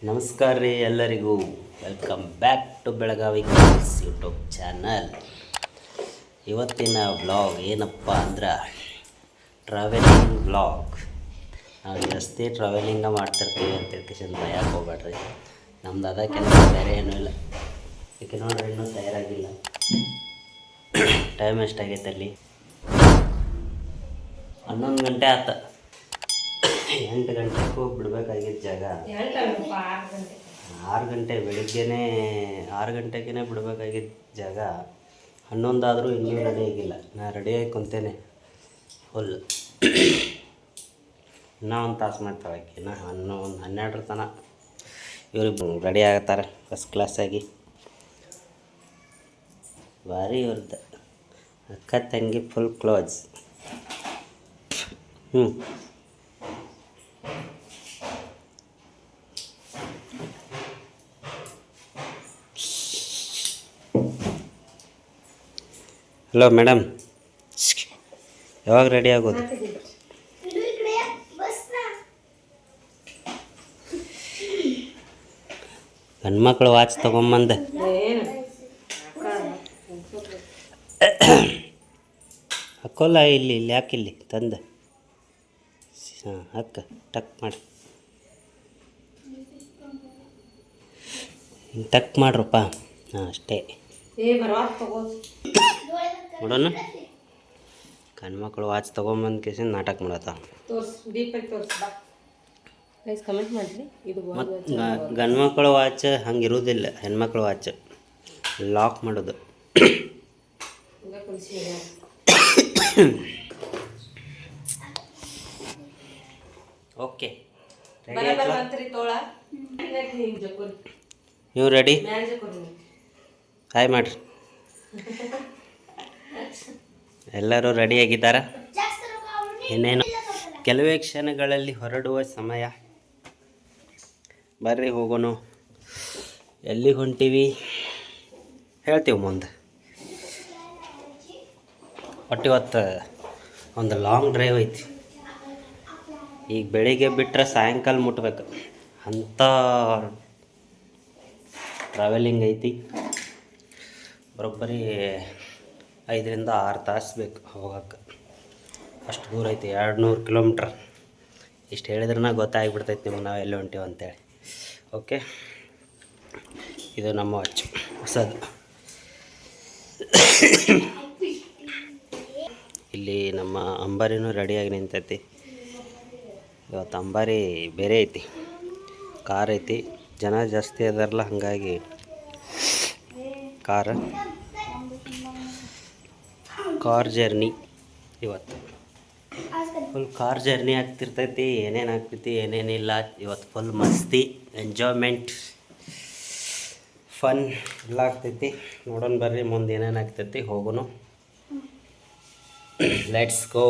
ನಮಸ್ಕಾರ ರೀ ಎಲ್ಲರಿಗೂ. Welcome back to Belagavi girls YouTube channel. ಇವತ್ತಿನ ವ್ಲಾಗ್ ಏನಪ್ಪ ಅಂದ್ರೆ ಟ್ರಾವೆಲಿಂಗ್ ವ್ಲಾಗ್. ನಾವು ಜಾಸ್ತಿ ಟ್ರಾವೆಲಿಂಗ ಮಾಡ್ತಿರ್ತೀವಿ ಅಂತ ತಿಳ್ಕೊಂಡು ಭಯಕ್ಕೆ ಹೋಗ್ಬೇಡ್ರಿ. ನಮ್ದು ಅದ ಕೆಲಸ, ಬೇರೆ ಏನೂ ಇಲ್ಲ. ಯಾಕೆ ನೋಡ್ರಿ, ಇನ್ನೂ ತಯಾರಾಗಿಲ್ಲ. ಟೈಮ್ ಎಷ್ಟಾಗೈತೆ ಅಲ್ಲಿ? 11 ಗಂಟೆ ಆತ. 8 ಗಂಟೆಗೂ ಬಿಡಬೇಕಾಗಿದ್ದ ಜಾಗ 6 ಗಂಟೆ, ಬೆಳಿಗ್ಗೆನೇ 6 ಗಂಟೆಗೇ ಬಿಡಬೇಕಾಗಿದ್ದ ಜಾಗ 11 ಆದರೂ ಇನ್ನೂ ರೆಡಿ ಆಗಿಲ್ಲ. ನಾನು ರೆಡಿ ಆಗಿ ಕುಂತೇನೆ ಫುಲ್. ಇನ್ನೂ ಒಂದು ತಾಸು ಮಾಡ್ತಾಳೆ ಆಕೆ. ಒಂದು 12 ತನಕ ಇವ್ರಿಗೆ ರೆಡಿ ಆಗತ್ತಾರೆ ಫಸ್ಟ್ ಕ್ಲಾಸಾಗಿ. ಭಾರಿ ಇವ್ರದ್ದು ಅಕ್ಕ ತಂಗಿ ಫುಲ್ ಕ್ಲೋಸ್. ಹಲೋ ಮೇಡಮ್, ಯಾವಾಗ ರೆಡಿ ಆಗೋದು? ಗಂಡ್ಮಕ್ಳು ವಾಚ್ ತೊಗೊಂಬಂದೆ. ಹಾಕೋಲ್ಲ, ಇಲ್ಲಿ ಯಾಕಿಲ್ಲಿ ತಂದೆ. ಹಾಂ, ಅಕ್ಕ ಟಕ್ ಮಾಡಿ, ಟಕ್ ಮಾಡ್ರಪ್ಪ. ಹಾಂ, ಅಷ್ಟೇ ನೋಡೋಣ. ಗಂಡ್ಮಕ್ಳು ವಾಚ್ ತೊಗೊಂಬಂದು ಕೇಸಿ ನಾಟಕ ಮಾಡತ್ತ. ಮತ್ತು ಗಂಡ್ಮಕ್ಳು ವಾಚ್ ಹಂಗೆ ಇರೋದಿಲ್ಲ, ಹೆಣ್ಮಕ್ಳು ವಾಚ್ ಲಾಕ್ ಮಾಡೋದು. ಓಕೆ, ನೀವು ರೆಡಿ? ಹಾಯ್ ಮಾಡಿರಿ. ಎಲ್ಲರೂ ರೆಡಿಯಾಗಿದ್ದಾರಾ? ಇನ್ನೇನು ಕೆಲವೇ ಕ್ಷಣಗಳಲ್ಲಿ ಹೊರಡುವ ಸಮಯ. ಬರ್ರಿ ಹೋಗೋಣ. ಎಲ್ಲಿಗೆ ಹೊಂಟೀವಿ ಹೇಳ್ತೀವಿ ಮುಂದೆ. ಒಟ್ಟು ಇವತ್ತು ಒಂದು ಲಾಂಗ್ ಡ್ರೈವ್ ಐತಿ. ಈಗ ಬೆಳಿಗ್ಗೆ ಬಿಟ್ಟರೆ ಸಾಯಂಕಾಲ ಮುಟ್ಬೇಕು ಅಂಥ ಟ್ರಾವೆಲಿಂಗ್ ಐತಿ. ಬರೋಬ್ಬರಿ 5ರಿಂದ 6 ತಾಸು ಬೇಕು ಹೋಗೋಕ್ಕೆ. ಅಷ್ಟು ದೂರ ಐತಿ, 200 ಕಿಲೋಮೀಟ್ರ್. ಇಷ್ಟು ಹೇಳಿದ್ರೇ ಗೊತ್ತಾಗ್ಬಿಡ್ತೈತಿ ನಿಮ್ಗೆ ನಾವು ಎಲ್ಲಿ ಹೊಂಟೀವಿ ಅಂತೇಳಿ. ಓಕೆ, ಇದು ನಮ್ಮ ವಾಚ್ ಹೊಸದು. ಇಲ್ಲಿ ನಮ್ಮ ಅಂಬಾರಿನೂ ರೆಡಿಯಾಗಿ ನಿಂತೈತಿ. ಇವತ್ತು ಅಂಬಾರಿ ಬೇರೆ ಐತಿ, ಕಾರ್ ಐತಿ. ಜನ ಜಾಸ್ತಿ ಅದಾರಲ್ಲ, ಹಾಗಾಗಿ ಕಾರ್ ಜರ್ನಿ ಇವತ್ತು ಫುಲ್ ಕಾರ್ ಜರ್ನಿ ಆಗ್ತಿರ್ತೈತಿ. ಏನೇನು ಆಗ್ತೈತಿ ಏನೇನಿಲ್ಲ ಇವತ್ತು ಫುಲ್ ಮಸ್ತಿ, ಎಂಜಾಯ್ಮೆಂಟ್, ಫನ್ ಎಲ್ಲ ಆಗ್ತೈತಿ. ನೋಡೋಣ ಬರ್ರಿ ಮುಂದೆ ಏನೇನು ಆಗ್ತೈತಿ. ಹೋಗೋಣ, ಲೆಟ್ಸ್ ಗೋ.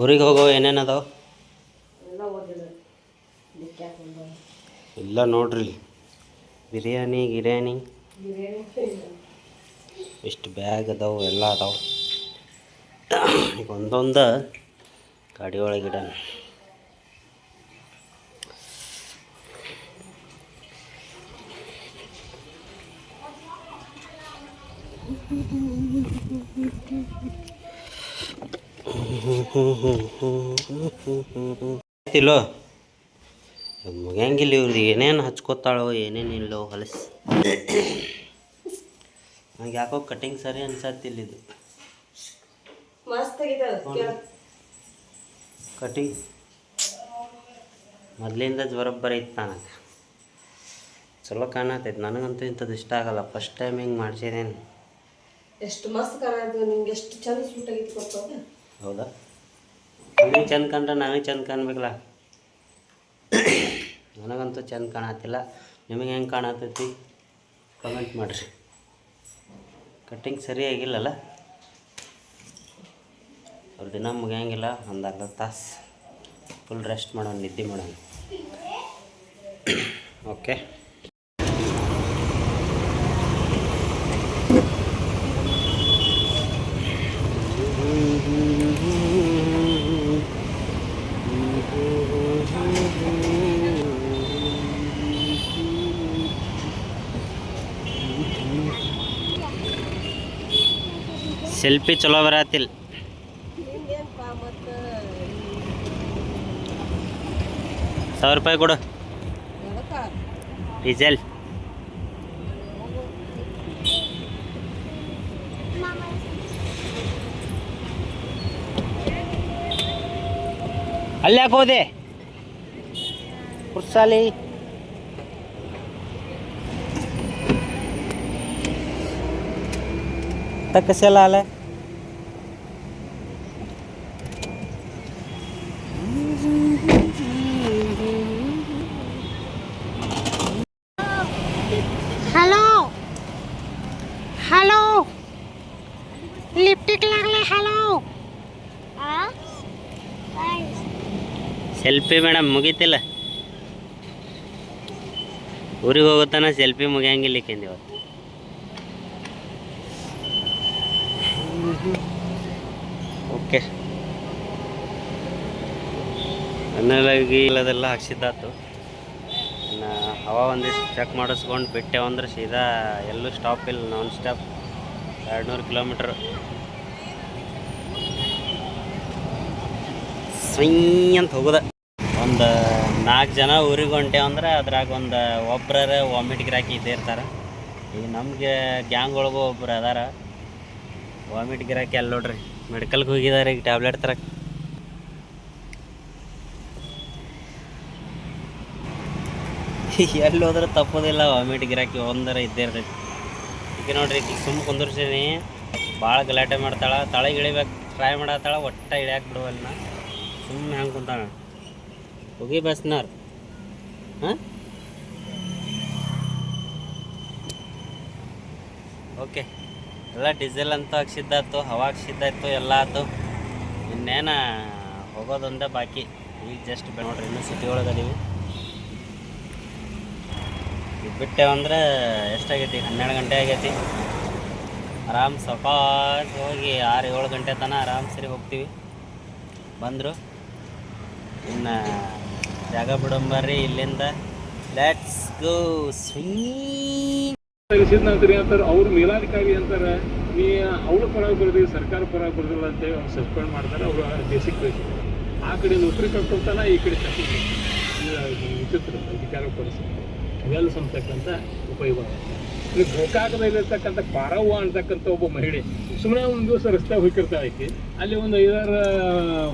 ಊರಿಗೆ ಹೋಗೋ ಏನೇನು ಅದಾವ ಇಲ್ಲ ನೋಡ್ರಿ. ಬಿರಿಯಾನಿ ಇಷ್ಟು ಬ್ಯಾಗ್ ಅದಾವು, ಎಲ್ಲ ಅದಾವೆ. ಈಗ ಒಂದೊಂದು ಗಾಡಿ ಒಳಗಿಡ. ಇಲ್ಲೋ ಮುಗಿಯಂಗಿಲ್ಲ ಇವ್ರಿಗೆ. ಏನೇನು ಹಚ್ಕೋತಾಳೋ ಏನೇನಿಲ್ಲೋ ಹೊಲಸು. ನಂಗೆ ಯಾಕೋ ಕಟಿಂಗ್ ಸರಿ ಅನ್ಸತ್ತಿಲ್ಲ. ಇದು ಕಟಿಂಗ್ ಮೊದಲಿಂದ ಬರೋಬ್ಬರಿ ಇತ್ತು. ನನಗೆ ಚಲೋ ಕಾಣತೈತೆ. ನನಗಂತೂ ಇಂಥದ್ದು ಇಷ್ಟ ಆಗಲ್ಲ. ಫಸ್ಟ್ ಟೈಮ್ ಹಿಂಗೆ ಮಾಡ್ಸಿದೇನು. ಎಷ್ಟು ಮಸ್ತ್ ಕಾಣತ್ತೆ. ನಿಂಗೆ ಎಷ್ಟು ಚಂದ ಸೂಟ್ ಆಗಿತ್ತು ಗೊತ್ತದ? ಹೌದಾ? ನಿಮಗೆ ಚಂದ ಕಂಡ್ರೆ ನನಗೆ ಚಂದ ಕಾಣ್ಬೇಕಲ್ಲ. ನನಗಂತೂ ಚಂದ ಕಾಣತ್ತಿಲ್ಲ. ನಿಮಗೆ ಹೆಂಗೆ ಕಾಣತೈತಿ ಕಮೆಂಟ್ ಮಾಡಿರಿ. ಕಟ್ಟಿಂಗ್ ಸರಿಯಾಗಿಲ್ಲಲ್ಲ. ಅವ್ರ ದಿನ ಮುಗಿಯಂಗಿಲ್ಲ, ಒಂದು ಅರ್ಧ ತಾಸು ಫುಲ್ ರೆಸ್ಟ್ ಮಾಡೋಣ, ನಿದ್ದೆ ಮಾಡೋಣ. ಓಕೆ. ಸೆಲ್ಫಿ ಚಲೋ ಬರತ್ತಿಲ್ಲ. ನಿಂಗೇನಪ್ಪ ಮತ್ತು 1,000 ರೂಪಾಯಿ ಕೊಡು ಎದಕ್ಕೆ ಡೀಸೆಲ್. ಅಲ್ಲಿ ಯಾಕೆ ಹೋದೆ ಕುರ್ಸಾಲಿ? ಕಸೆಲ್ಲ ಅಲ್ಲ हॅलो हॅलो लिपटिक लागले. हॅलो ಸೆಲ್ಫಿ ಮೇಡಮ್ ಮುಗೀತಿಲ್ಲ. ಊರಿಗೆ ಹೋಗುತ್ತಾನ ಸೆಲ್ಫಿ ಮುಗಿಯಂಗಿಲ್ಲ ಈಕೆಂದು ಇವತ್ತು. ಓಕೆ, ಅನ್ನಲಾಗಿ ಇಲ್ಲದೆಲ್ಲ ಹಾಕ್ಸಿದ್ದಾತು. ಇನ್ನು ಹವಾ ಒಂದಿಷ್ಟು ಚೆಕ್ ಮಾಡಿಸ್ಕೊಂಡು ಬಿಟ್ಟೆವು ಅಂದ್ರೆ ಸೀದಾ ಎಲ್ಲೂ ಸ್ಟಾಪ್ ಇಲ್ಲ, ನಾನ್ ಸ್ಟಾಪ್ 200 ಕಿಲೋಮೀಟ್ರ್ ಸ್ವೀ ಅಂತ ಹೋಗೋದ. ಒಂದು 4 ಜನ ಊರಿಗೆ ಹೊಂಟೇವು ಅಂದ್ರೆ ಅದ್ರಾಗ ಒಂದು ಒಬ್ಬರ ವಾಮಿಟ್ ಗಿರಾಕಿ ಇದ್ದೇ ಇರ್ತಾರೆ. ಈಗ ನಮಗೆ ಗ್ಯಾಂಗ್ ಒಳಗೂ ಒಬ್ರು ಅದಾರ ವಾಮಿಟ್ ಗಿರಾಕಿ. ಅಲ್ಲಿ ನೋಡ್ರಿ ಮೆಡಿಕಲ್ಗೆ ಹೋಗಿದ್ದಾರೆ ಈಗ ಟ್ಯಾಬ್ಲೆಟ್ ತರಕ್ಕೆ. ಎಲ್ಲಿ ಹೋದ್ರೆ ತಪ್ಪೋದಿಲ್ಲ, ವಾಮಿಟ್ ಗಿರಾಕಿ ಒಂದರ ಇದ್ದೇ ಇರ್ತೈತಿ. ಈಗ ನೋಡ್ರಿ ಈಗ ಸುಮ್ಮ ಕುಂದಿರ್ಸೀನಿ, ಭಾಳ ಗಲಾಟೆ ಮಾಡ್ತಾಳೆ. ತಳಗೆ ಇಳಿಬೇಕು ಟ್ರೈ ಮಾಡತ್ತಾಳ, ಒಟ್ಟ ಇಳಿಯಾಕೆ ಬಿಡುವಲ್ಲ. ನಾ ಸುಮ್ಮನೆ ಹಂಗೆ ಕುಂತಾಳ. ಹೋಗಿ ಬಸ್ನಾರ್. ಹಾಂ ಓಕೆ, ಎಲ್ಲ ಡೀಸೆಲ್ ಅಂತೂ ಹಾಕ್ಸಿದ್ದಾಯ್ತು, ಹವಾ ಹಾಕ್ಸಿದ್ದಾಯ್ತು, ಎಲ್ಲ ಆಯ್ತು. ಇನ್ನೇನು ಹೋಗೋದೊಂದೇ ಬಾಕಿ. ಈಗ ಜಸ್ಟ್ ನೋಡ್ರಿ ಇನ್ನೂ ಸಿಟಿ ಒಳಗೆ ಅದೀವಿ. ಈಗ ಬಿಟ್ಟೆವಂದ್ರೆ ಎಷ್ಟಾಗೈತಿ? 12 ಗಂಟೆ ಆಗೈತಿ. ಆರಾಮ್ ಸಕಾಸ್ ಹೋಗಿ 6-7 ಗಂಟೆ ತನಕ ಆರಾಮ್ ಸರಿ ಹೋಗ್ತೀವಿ. ಬಂದರು ಇನ್ನು ಜಾಗ ಬಿಡಂಬರ್ರಿ ಇಲ್ಲಿಂದ. ಲೆಟ್ಸ್ ಗೋ ಸ್ವೀ. ನಂತರ ಅಂತಾರೆ ಅವ್ರು ಮೇಲಾಧಿಕಾರಿ ಅಂತಾರೆ, ನೀ ಅವ್ರ ಪರವಾಗಿ ಬರ್ತೀವಿ ಸರ್ಕಾರ ಪರವಾಗಿ ಬರ್ದಿಲ್ಲ ಅಂತೇಳಿ ಅವ್ರು ಸಸ್ಪೆಂಡ್ ಮಾಡ್ತಾರೆ. ಅವರು ದೇಶಕ್ಕೆ ಬೇಕು, ಆ ಕಡೆ ನೌಕರಿ ಕಳ್ಕೊಳ್ತಾನ, ಈ ಕಡೆ ವಿಚಿತ್ರ ಅಧಿಕಾರ ಪರಿಸ್ಥಿತಿ ಇವೆಲ್ಲ ಸಂತಕ್ಕಂಥ ಉಪಯೋಗ. ಇಲ್ಲಿ ಗೋಕಾಕದಲ್ಲಿರ್ತಕ್ಕಂಥ ಪಾರವ್ವ ಅಂತಕ್ಕಂಥ ಒಬ್ಬ ಮಹಿಳೆ ಸುಮ್ಮನೆ ಒಂದು ದಿವಸ ರಸ್ತೆ ಹೋಗಿರ್ತಾಳೆ. ಆಕೆ ಅಲ್ಲಿ ಒಂದು 5-6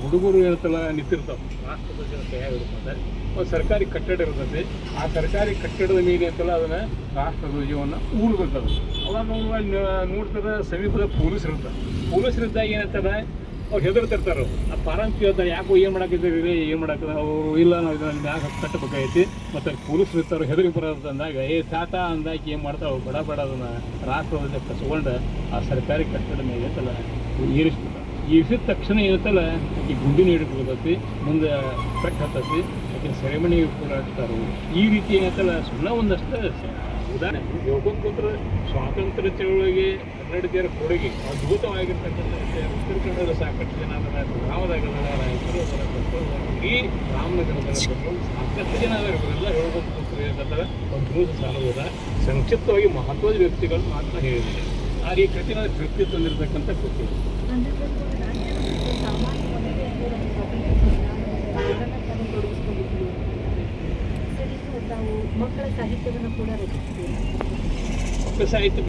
ಹುಡುಗರು ಇರುತ್ತಲ್ಲ ನಿಂತಿರ್ತಾವೆ, ರಾಷ್ಟ್ರಪತಿ ಕೈಯಾಗ ಹಿಡ್ಕೊಂತಾರೆ. ಒಂದು ಸರ್ಕಾರಿ ಕಟ್ಟಡ ಇರ್ತದೆ, ಆ ಸರ್ಕಾರಿ ಕಟ್ಟಡದ ಮೇಲೆ ಅಂತಲ್ಲ ಅದನ್ನು ರಾಷ್ಟ್ರಧ್ವಜವನ್ನು ಊರ್ಬಿಡ್ತದೆ. ಅವಾಗ ನೋಡ್ತಾರೆ ಸಮೀಪದ ಪೊಲೀಸರಿದ್ದಾಗ ಏನಂತಾರೆ ಅವ್ರು ಹೆದರ್ತಿರ್ತಾರೆ. ಆ ಪಾರಂತ ಹೇಳ್ತಾರೆ, ಯಾಕೋ ಏನು ಮಾಡಾಕಿದ್ದೀರಿ, ಏನು ಮಾಡಾಕಿದ ಅವರು ಇಲ್ಲ ನಾವು ಇದನ್ನು ಮ್ಯಾಗ ಕಟ್ಟಬೇಕಾಗೈತಿ. ಮತ್ತು ಪೊಲೀಸರು ಇರ್ತಾರೆ ಹೆದರಿ ಬರೋದು ಅಂದಾಗ ತಾತ ಅಂದಾಕಿ ಏನು ಮಾಡ್ತಾರೆ ಅವ್ರು ಬಡ ಅದನ್ನು ರಾಷ್ಟ್ರಧ್ವಜ ಕಸ್ಕೊಂಡು ಆ ಸರ್ಕಾರಿ ಕಟ್ಟಡ ಮೇಲೆ ಅಂತಲ್ಲ ಏರಿಸ್ಬಿಡ್ತಾರೆ. ಏರಿಸಿದ ತಕ್ಷಣ ಏನಂತಲ್ಲ ಆಕೆ ಗುಂಡಿನ ಹಿಡಿದು ಮುಂದೆ ಪೆಟ್ಟು ಹತ್ತತಿ, ಆಕೆ ಸೆರೆಮಣಿ ಕೂಡ ಇರ್ತಾರೆ. ಈ ರೀತಿ ಏನಂತಲ್ಲ ಸುಮ್ಮನೆ ಒಂದಷ್ಟು ಉದಾಹರಣೆ ಹೇಳ್ಕೊಂಡು ಕೂತ್ರೆ ಸ್ವಾತಂತ್ರ್ಯ ಚಳವಳಿಗೆ ಕನ್ನಡಿಗರ ಕೊಡುಗೆ ಅದ್ಭುತವಾಗಿರ್ತಕ್ಕಂಥ ವಿಷಯ. ಉತ್ತರ ಕನ್ನಡದ ಸಾಕಷ್ಟು ಜನ ಅದರ ಗ್ರಾಮದಾಗದ ರಾಯಚೂರು ಈ ರಾಮನಗರದ ಸಾಕಷ್ಟು ಜನ ಅದರ ಇವರೆಲ್ಲ ಹೇಳ್ಕೊಂಡು ಕೂತ್ರೆ ಅಂತಂದ್ರೆ ಒಂದು ದಿವಸ ಸಾಲುವುದ ಸಂಕ್ಷಿಪ್ತವಾಗಿ ಮಹತ್ವದ ವ್ಯಕ್ತಿಗಳು ಮಾತ್ರ ಹೇಳಿದ್ದಾರೆ. ಆ ಈ ಕೃತಿನ ತೃಪ್ತಿ ತಂದಿರತಕ್ಕಂಥ ಕೃತಿ. ಮಕ್ಕಳ ಸಾಹಿತ್ಯವನ್ನು ಕೂಡ ರಚಿಸಿದ್ದೀವಿ. ಮಕ್ಕಳ ಸಾಹಿತ್ಯ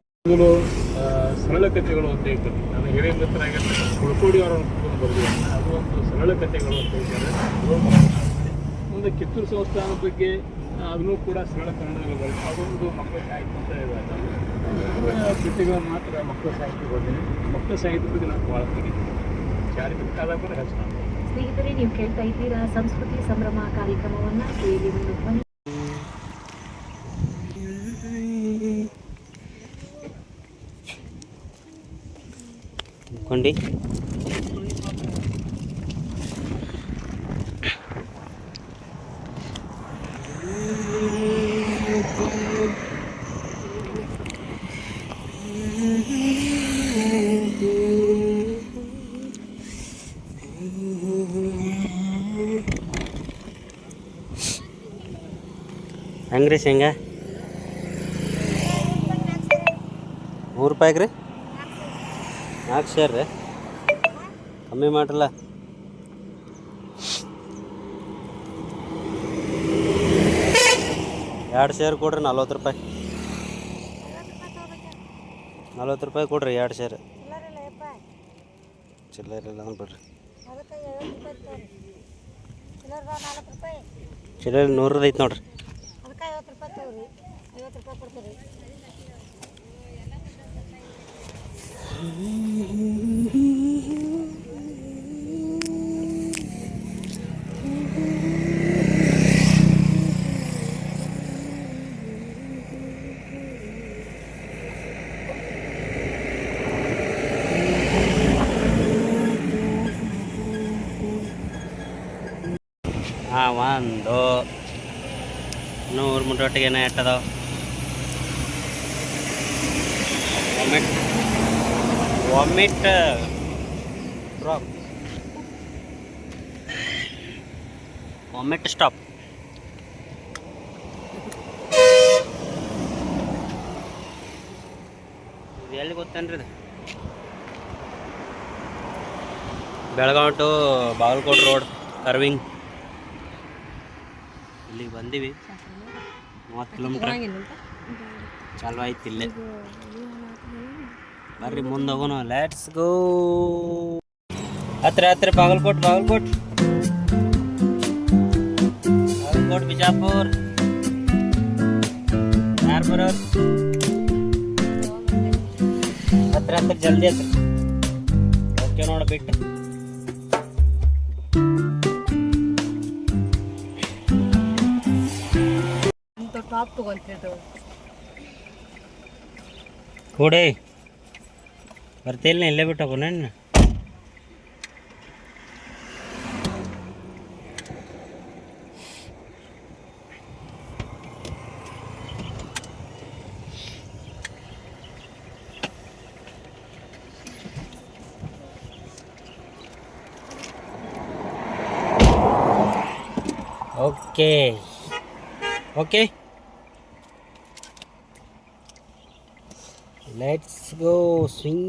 ಸರಳ ಕಥೆಗಳು ಅಂತ ಹೇಳ್ತಾರೆ. ನಾನು ಹಿರಿಯ ಮಿತ್ರರಾಗಿರ್ತಕ್ಕಂಥ ಕುಳಕೋಡಿ ಅವರನ್ನು ಬರೆದಿದ್ದಾರೆ. ಅದು ಒಂದು ಸರಳ ಕಥೆಗಳು ಅಂತ ಹೇಳ್ತಾರೆ. ಒಂದು ಕಿತ್ತೂರು ಸಂಸ್ಥಾನದ ಬಗ್ಗೆ ಅದನ್ನು ಕೂಡ ಸರಳ ಕನ್ನಡದಲ್ಲಿ ಬರೆದು ಅದೊಂದು ಮಕ್ಕಳ ಸಾಹಿತ್ಯ ಅಂತ ಹೇಳಿದ್ದಾರೆ. ಕೃತಿಗಳು ಮಾತ್ರ ಮಕ್ಕಳ ಸಾಹಿತ್ಯ ಬರ್ತೀನಿ. ಮಕ್ಕಳ ಸಾಹಿತ್ಯ ಬಗ್ಗೆ ನಾನು ಭಾಳ ತೆಗಿತೀನಿ. ಚಾರಿತ್ರಿಕ ಆದಾಗ ಕೂಡ ಹೆಚ್ಚು ನಾನು. ಸ್ನೇಹಿತರೆ, ನೀವು ಕೇಳ್ತಾ ಇದ್ದೀರಾ ಸಂಸ್ಕೃತಿ ಸಂಭ್ರಮ ಕಾರ್ಯಕ್ರಮವನ್ನು. ಕೇಳಿ ಬನ್ನಿ. ಕೊಂಡಿ ಹೆಂಗೆ ರೀ ಶೇಂಗಾ? 3 ರೂಪಾಯಿಗೆ ರೀ? 4 ಸೇರ್ ರೀ? ಕಮ್ಮಿ ಮಾಡ್ರಲ್ಲ. ಎರಡು ಸೇರು ಕೊಡ್ರಿ 40 ರೂಪಾಯಿ. 40 ರೂಪಾಯಿ ಕೊಡ್ರಿ 2 ಸೇರು. ಚಿಲ್ಲರಿಲ್ಲ ಅಂದ್ರೆ ಬಿಡ್ರಿ. ಚಿಲ್ಲರಿ 100 ಐತೆ ನೋಡ್ರಿ. ಹಾಂ, 1 100 ಮುಟ್ಟೊಟ್ಟಿಗೆ ಏನ ಎಟ್ಟದಾವ? Vomit drop, vomit stop. ಇದು ಎಲ್ಲಿ ಗೊತ್ತೇನ್ರಿ? ಇದು Belagavi to Bagalkote road curving. ಇಲ್ಲಿಗೆ ಬಂದೀವಿ. 30 ಕಿಲೋಮೀಟ್ರ್ ಚಾಲು ಆಯ್ತು ಇಲ್ಲೇ. ಬರ್ರಿ ಮುಂದೆ ಹೋಗೋಣ. Let's go. ಹತ್ರ ಬಾಗಲಕೋಟ್ ಬಿಜಾಪುರ್. ಯಾರು ಬರೋರು? ಹತ್ರ ಜಲ್ದಿ ಹತ್ರ. ಓಕೆ ನೋಡ ಬಿಟ್ಟು. ಟಾಪ್ ತಗೊಂತಿದ್ದು ಕೊಡೆ ಬರ್ತಿಲ್ಲ, ಇಲ್ಲೇ ಬಿಟ್ಟು ಹೋಗೋಣ. Okay okay, let's go swing.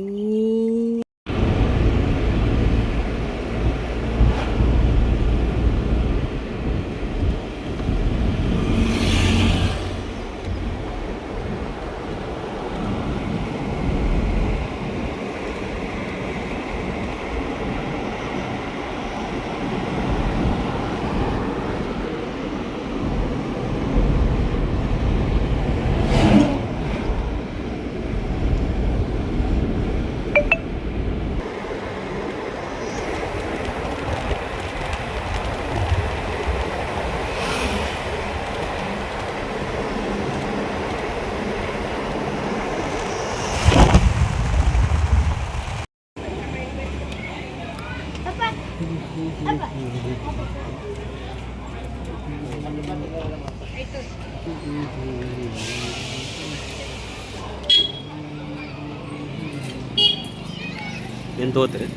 ಏನು ತಗೋತೀರಿ?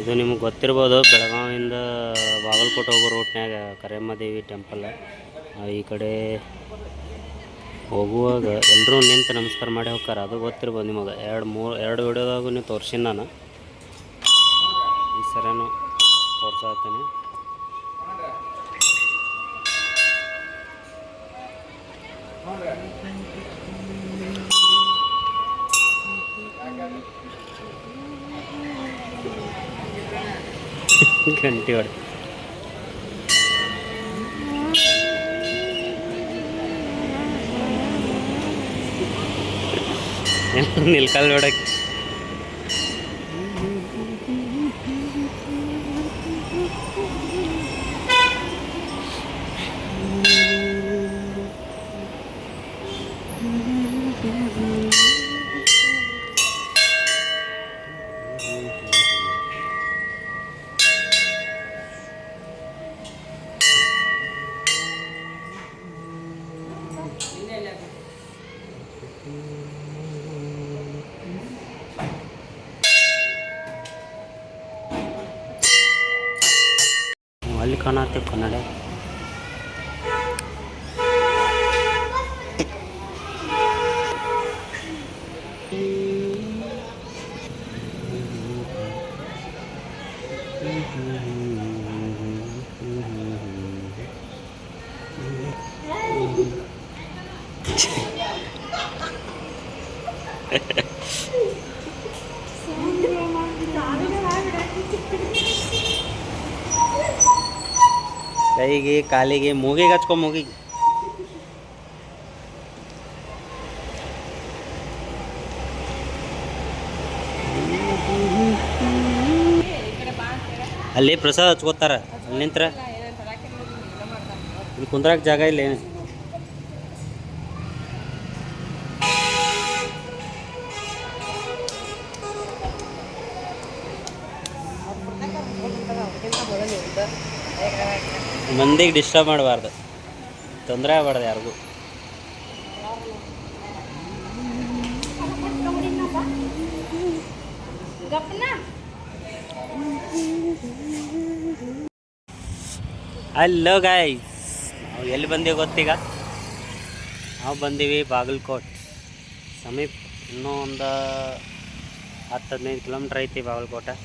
ಇದು ನಿಮಗೆ ಗೊತ್ತಿರ್ಬೋದು, ಬೆಳಗಾವಿಯಿಂದ ಬಾಗಲಕೋಟೆ ಹೋಗೋ ರೂಟ್ನ್ಯಾಗ ಕರಿಯಮ್ಮ ದೇವಿ ಟೆಂಪಲ್. ಈ ಕಡೆ ಹೋಗುವಾಗ ಎಲ್ಲರೂ ನಿಂತು ನಮಸ್ಕಾರ ಮಾಡಿ ಹೋಗ್ತಾರೆ, ಅದು ಗೊತ್ತಿರ್ಬೋದು ನಿಮಗೆ. 2 ವಿಡಿಯೋದಾಗೂ ನೀವು ತೋರಿಸಿನ ನಾನು. ಈ ಸರಿನೂ ತೋರ್ಸಾತೀನಿ. ಗಂಟೆ ಹೊಡೆ ನಿಲ್ಕಲ್ ನೋಡಕ್ಕೆ. ಅಲ್ಲಿ ಕಾಣತ್ತೆ ಕನ್ನಡ. ಕೈಗೆ ಕಾಲಿಗೆ ಮೂಗಿಗೆ ಹಚ್ಕೊ ಮೂಗಿಗೆ. ಅಲ್ಲಿ ಪ್ರಸಾದ ಹಚ್ಕೋತಾರ, ಅಲ್ಲಿ ನಿಂತ್ರ ಇಲ್ಲಿ ಕುಂದ್ರಾಕ ಜಾಗ ಇಲ್ಲ ಏನು. ಮಂದಿಗೆ ಡಿಸ್ಟರ್ಬ್ ಮಾಡಬಾರ್ದು, ತೊಂದರೆ ಆಗಬಾರ್ದು ಯಾರಿಗೂ. ಹಲೋ ಗಾಯ್ಸ್, ನಾವು ಎಲ್ಲಿ ಬಂದೀವಿ ಗೊತ್ತೀಗ? ನಾವು ಬಂದೀವಿ ಬಾಗಲಕೋಟ್ ಸಮೀಪ. ಇನ್ನೂ ಒಂದು 10-15 ಕಿಲೋಮೀಟ್ರ್ ಐತಿ ಬಾಗಲಕೋಟೆ.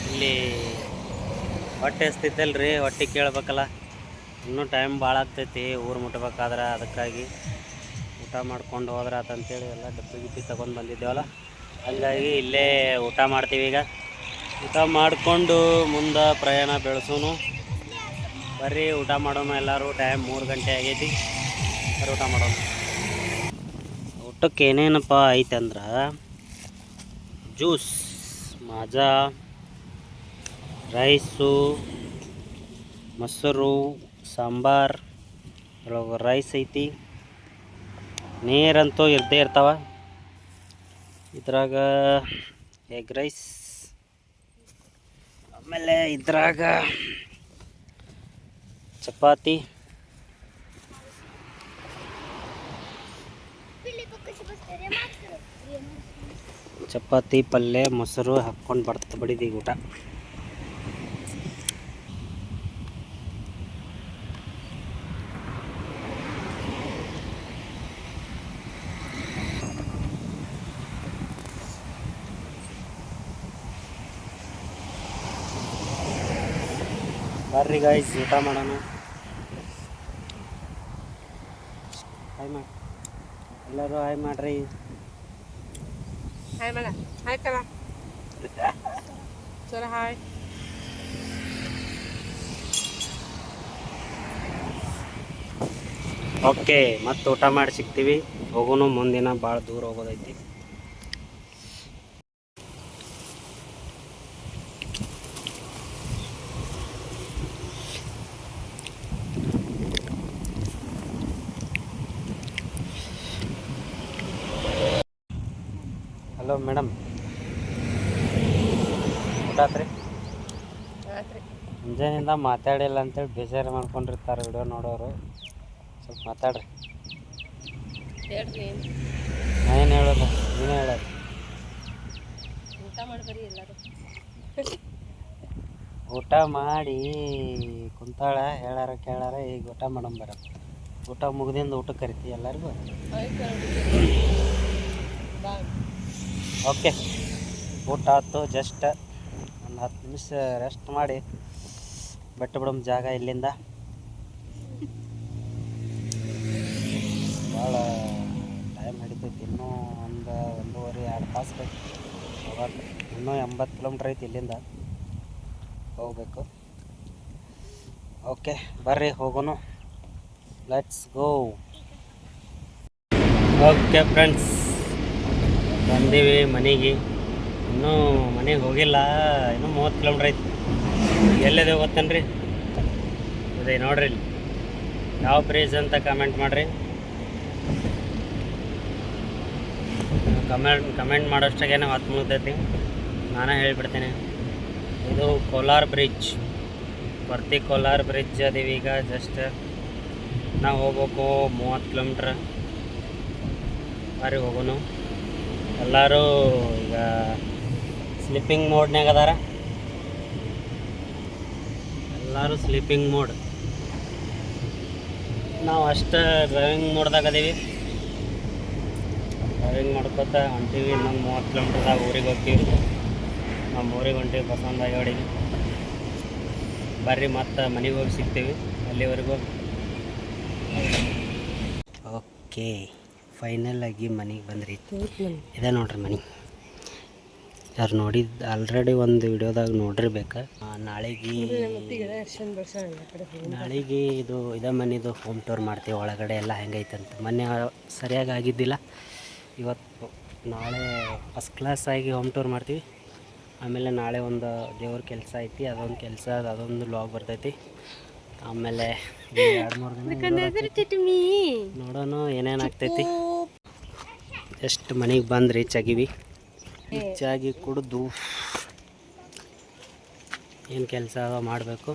ಇಲ್ಲಿ ಹೊಟ್ಟೆ ಹಸ್ತಿದ್ದಲ್ಲ ರೀ, ಹೊಟ್ಟೆ ಕೇಳ್ಬೇಕಲ್ಲ. ಇನ್ನೂ ಟೈಮ್ ಭಾಳ ಆಗ್ತೈತಿ ಊರು ಮುಟ್ಬೇಕಾದ್ರೆ. ಅದಕ್ಕಾಗಿ ಊಟ ಮಾಡ್ಕೊಂಡು ಹೋದ್ರೆ ಆತಂತೇಳಿ ಎಲ್ಲ ಡಬ್ಬಿ ಗಿಬ್ಬಿ ತೊಗೊಂಡು ಬಂದಿದ್ದೇವಲ್ಲ, ಹಾಗಾಗಿ ಇಲ್ಲೇ ಊಟ ಮಾಡ್ತೀವಿ. ಈಗ ಊಟ ಮಾಡಿಕೊಂಡು ಮುಂದೆ ಪ್ರಯಾಣ ಬೆಳೆಸೋನು. ಬರ್ರಿ ಊಟ ಮಾಡೋಣ ಎಲ್ಲರೂ. ಟೈಮ್ 3 ಗಂಟೆ ಆಗೈತಿ. ಬರ್ರಿ ಊಟ ಮಾಡೋಣ. ಊಟಕ್ಕೆ ಏನೇನಪ್ಪ ಐತಂದ್ರೆ ಜ್ಯೂಸ್, ಮಾಜಾ, ರೈಸು, ಮೊಸರು, ಸಾಂಬಾರು, ಅದ್ರೊಳಗೆ ರೈಸ್ ಐತಿ. ನೀರಂತೂ ಇರ್ದೇ ಇರ್ತಾವ. ಇದ್ರಾಗ ಎಗ್ ರೈಸ್, ಆಮೇಲೆ ಇದ್ರಾಗ ಚಪಾತಿ, ಪಲ್ಯ, ಮೊಸರು ಹಾಕ್ಕೊಂಡು ಬಡಿದೀಗ ಊಟ. ಬರ್ರಿ ಗಾಯ್ಸ್ ಊಟ ಮಾಡೋಣ. ಹಾಯ್ ಮಾಡಿ ಎಲ್ಲರೂ, ಹಾಯ್ ಮಾಡ್ರಿ. ಹಾಯ್ ಮಾಡ, ಹಾಯ್ ಕಲ ಚಲೋ, ಹಾಯ್. ಓಕೆ, ಮತ್ತೆ ಊಟ ಮಾಡಿ ಸಿಗ್ತೀವಿ. ಹೋಗೋನು, ಮುಂದಿನ ಭಾಳ ದೂರ ಹೋಗೋದೈತಿ. ಹಲೋ ಮೇಡಮ್, ಊಟ ಆತ್ರಿ? ಮುಂಜಾನೆಯಿಂದ ಮಾತಾಡಿಲ್ಲ ಅಂತೇಳಿ ಬೇಜಾರು ಮಾಡ್ಕೊಂಡಿರ್ತಾರೆ ವಿಡಿಯೋ ನೋಡೋರು. ಸ್ವಲ್ಪ ಮಾತಾಡ್ರಿ. ನಾನೇನು ಹೇಳೋದು, ನೀನೇ ಹೇಳೋದು. ಊಟ ಮಾಡ್ಬರಿ ಎಲ್ಲರೂ. ಊಟ ಮಾಡಿ ಕುಂತಾಳ, ಹೇಳಾರ ಕೇಳಾರ. ಈಗ ಊಟ ಮಾಡಮ್ ಬರ. ಊಟ ಮುಗ್ದಿಂದ ಊಟಕ್ಕೆ ಕರಿತಿ ಎಲ್ಲರಿಗೂ. ಓಕೆ, ಊಟ ಆಯ್ತು. ಜಸ್ಟ್ ಒಂದು 10 ನಿಮಿಷ ರೆಸ್ಟ್ ಮಾಡಿ ಬಿಟ್ಟು ಬಿಡಮ್ ಜಾಗ ಇಲ್ಲಿಂದ. ಭಾಳ ಟೈಮ್ ಹಿಡಿತೈತಿ. ಇನ್ನೂ 1-1.5-2 ತಾಸು ಬೇಕು ಹೋಗಕ್ಕೆ. ಇನ್ನೂ 80 ಕಿಲೋಮೀಟ್ರ್ ಐತಿ ಇಲ್ಲಿಂದ ಹೋಗಬೇಕು. ಓಕೆ ಬರ್ರಿ ಹೋಗೋನು, ಲೆಟ್ಸ್ ಗೋ. ಓಕೆ ಫ್ರೆಂಡ್ಸ್, ಬಂದೀವಿ ಮನೆಗೆ. ಇನ್ನೂ ಮನೆಗೆ ಹೋಗಿಲ್ಲ, ಇನ್ನೂ 30 ಕಿಲೋಮೀಟ್ರ್ ಐತಿ. ಎಲ್ಲಿದೆ ಗೊತ್ತೇನ್ರಿ? ಅದೇ ನೋಡ್ರಿ, ಇಲ್ಲಿ ಯಾವ ಬ್ರಿಡ್ಜ್ ಅಂತ ಕಮೆಂಟ್ ಮಾಡಿರಿ. ಕಮೆಂಟ್ ಮಾಡೋಷ್ಟಾಗೇನೆ 10 ಮುಗ್ದೈತಿ. ನಾನೇ ಹೇಳಿಬಿಡ್ತೀನಿ. ಇದು ಕೋಲಾರ ಬ್ರಿಡ್ಜ್, ಬರ್ತಿ ಕೋಲಾರ ಬ್ರಿಡ್ಜ್ ಅದೀವಿ ಈಗ. ಜಸ್ಟ್ ನಾವು ಹೋಗ್ಬೇಕು 30 ಕಿಲೋಮೀಟ್ರ್. ಬಾರಿ ಹೋಗೋನು. ಎಲ್ಲರೂ ಈಗ ಸ್ಲಿಪ್ಪಿಂಗ್ ಮೋಡ್ನಾಗ ಅದಾರ. ಎಲ್ಲರೂ ಸ್ಲೀಪಿಂಗ್ ಮೋಡ್. ನಾವು ಅಷ್ಟು ಡ್ರೈವಿಂಗ್ ಮೋಡ್ದಾಗ ಅದೀವಿ. ಡ್ರೈವಿಂಗ್ ಮಾಡ್ಕೊತ ಹೊಂಟೀವಿ. ಇನ್ನೊಂದು 30 ಕಿಲೋಮೀಟ್ರ್ದಾಗ ಊರಿಗೆ ಹೋಗ್ತೀವಿ. ನಮ್ಮ ಊರಿಗೆ ಹೊಂಟೀವಿ ಬಸವನಬಾಗೇವಾಡಿಗೆ. ಬರ್ರಿ ಮತ್ತು ಮನೆಗೆ ಹೋಗಿ ಸಿಗ್ತೀವಿ. ಅಲ್ಲಿವರೆಗೂ ಓಕೆ. ಫೈನಲ್ ಆಗಿ ಮನೆಗೆ ಬಂದ್ರಿ. ಇದೆ ನೋಡ್ರಿ ಮನೆ. ಯಾರು ನೋಡಿದ್ದು ಆಲ್ರೆಡಿ ಒಂದು ವಿಡಿಯೋದಾಗ ನೋಡಿರ್ಬೇಕು. ನಾಳೆಗೆ ಇದೇ ಮನೆದು ಹೋಮ್ ಟೂರ್ ಮಾಡ್ತೀವಿ. ಒಳಗಡೆ ಎಲ್ಲ ಹೆಂಗೈತೆ ಅಂತ ಮೊನ್ನೆ ಸರಿಯಾಗಿ ಆಗಿದ್ದಿಲ್ಲ. ಇವತ್ತು ನಾಳೆ ಫಸ್ಟ್ ಕ್ಲಾಸ್ ಆಗಿ ಹೋಮ್ ಟೂರ್ ಮಾಡ್ತೀವಿ. ಆಮೇಲೆ ನಾಳೆ ಒಂದು ದೇವ್ರ ಕೆಲಸ ಐತಿ, ಅದೊಂದು ಕೆಲಸ, ಅದೊಂದು ವ್ಲಾಗ್ ಬರ್ತೈತಿ. ಆಮೇಲೆ 2-3 ದಿನ ನೋಡೋಣ ಏನೇನು ಆಗ್ತೈತಿ. ಎಷ್ಟು ಮನೆಗೆ ಬಂದು ರೀಚ್ ಆಗಿವಿ. ರೀಚ್ ಆಗಿ ಕುಡಿದು ಏನು ಕೆಲಸ ಮಾಡಬೇಕು.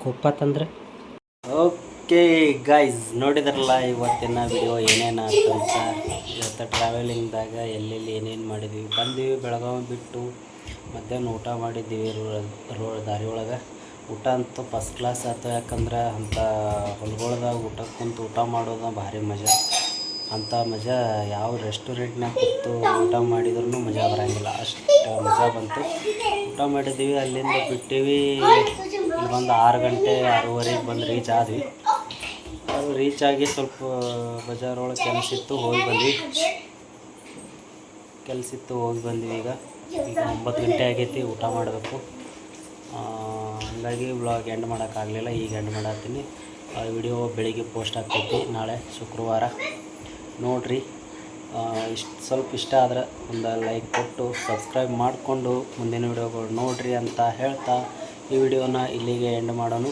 ಕೊಪ್ಪ ತಂದ್ರೆ ಓಕೆ ಗೈಸ್, ನೋಡಿದ್ರಲ್ಲ ಇವತ್ತಿನ ವಿಡಿಯೋ ಏನೇನು ಅಂತ. ಇವತ್ತು ಟ್ರಾವೆಲಿಂಗ್ದಾಗ ಎಲ್ಲೆಲ್ಲಿ ಏನೇನು ಮಾಡಿದ್ವಿ. ಬಂದೀವಿ ಬೆಳಗಾವಿ ಬಿಟ್ಟು ಮಧ್ಯಾಹ್ನ ಊಟ ಮಾಡಿದ್ದೀವಿ. ದಾರಿ ಒಳಗೆ ಊಟ ಅಂತೂ ಫಸ್ಟ್ ಕ್ಲಾಸ್ ಆಯ್ತು. ಯಾಕಂದ್ರೆ ಅಂಥ ಹೊಲಗೊಳ್ದಾಗ ಊಟಕ್ಕೆ ಕುಂತು ಊಟ ಮಾಡೋದು ಭಾರಿ ಮಜಾ. ಅಂಥ ಮಜಾ ಯಾವ ರೆಸ್ಟೋರೆಂಟ್ನಾಗ ಕೂತು ಊಟ ಮಾಡಿದ್ರೂ ಮಜಾ ಬರೋಂಗಿಲ್ಲ. ಅಷ್ಟು ಮಜಾ ಬಂತು. ಊಟ ಮಾಡಿದ್ದೀವಿ, ಅಲ್ಲಿಂದ ಬಿಟ್ಟಿವಿ. ಇಲ್ಲಿ ಬಂದು 6 ಗಂಟೆ 6:30 ಬಂದು ರೀಚ್ ಆದ್ವಿ. ಅದು ರೀಚ್ ಆಗಿ ಸ್ವಲ್ಪ ಬಜಾರೊಳಗೆ ಕೆಲಸ ಇತ್ತು, ಹೋಗಿ ಬಂದ್ವಿ. ಈಗ 9 ಗಂಟೆ ಆಗೈತಿ. ಊಟ ಮಾಡಬೇಕು. ಹಂಗಾಗಿ ವ್ಲಾಗ್ ಎಂಡ್ ಮಾಡೋಕ್ಕಾಗಲಿಲ್ಲ. ಈಗ ಎಂಡ್ ಮಾಡತ್ತೀನಿ. ಆ ವಿಡಿಯೋ ಬೆಳಿಗ್ಗೆ ಪೋಸ್ಟ್ ಆಗ್ತೈತಿ ನಾಳೆ ಶುಕ್ರವಾರ. ನೋಡಿರಿ. ಸ್ವಲ್ಪ ಇಷ್ಟ ಆದರೆ ಒಂದು ಲೈಕ್ ಕೊಟ್ಟು ಸಬ್ಸ್ಕ್ರೈಬ್ ಮಾಡಿಕೊಂಡು ಮುಂದಿನ ವಿಡಿಯೋಗಳು ನೋಡಿರಿ ಅಂತ ಹೇಳ್ತಾ ಈ ವಿಡಿಯೋನ ಇಲ್ಲಿಗೆ ಎಂಡ್ ಮಾಡೋಣ.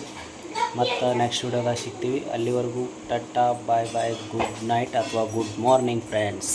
ಮತ್ತು ನೆಕ್ಸ್ಟ್ ವಿಡಿಯೋದಾಗ ಸಿಗ್ತೀವಿ. ಅಲ್ಲಿವರೆಗೂ ಟಾಟಾ, ಬಾಯ್ ಬಾಯ್, ಗುಡ್ ನೈಟ್ ಅಥವಾ ಗುಡ್ ಮಾರ್ನಿಂಗ್ ಫ್ರೆಂಡ್ಸ್.